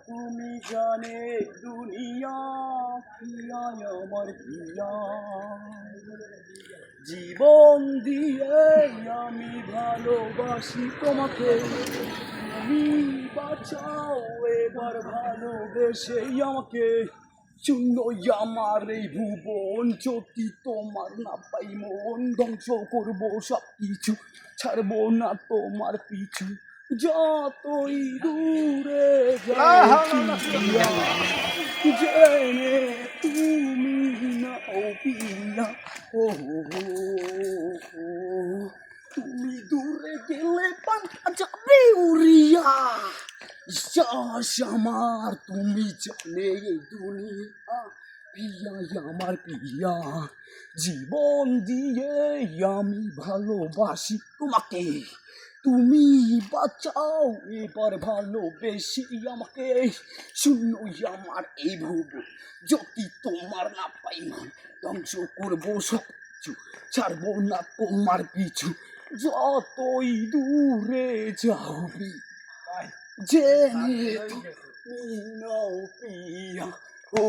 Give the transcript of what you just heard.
তুমি জানে দুনিয়া প্রিয়ায় আমার প্রিয়া জীবন দিয়ে আমি ভালোবাসি তোমাকে তুমি বাঁচাও এবার ভালোবেসে আমাকে শূন্য আমার এই ভুবন যদি তোমার না পাই মন ধ্বংস করবো সব কিছু ছাড়বো না তোমার পিছু যতই দূরে যাও প্রিয়া, জেনে তুমি নাও প্রিয়া ও তুমি দূরে গেলে পান্তা যাবে উড়িয়া শ্বাস আমার তুমি জানে এই দুনিয়া প্রিয়া আমার প্রিয়া জীবন দিয়ে আমি ভালোবাসি তোমাকে তুমি বাঁচাও এবার ভালোবেসে আমাকে শূন্য আমার এই ভুব যদি তোমার না পাই মন ধ্বংস করবো সব কিছু ছাড়বো না তোমার পিছু যতই দূরে যাও জেনে তুমি নাও প্রিয়া ও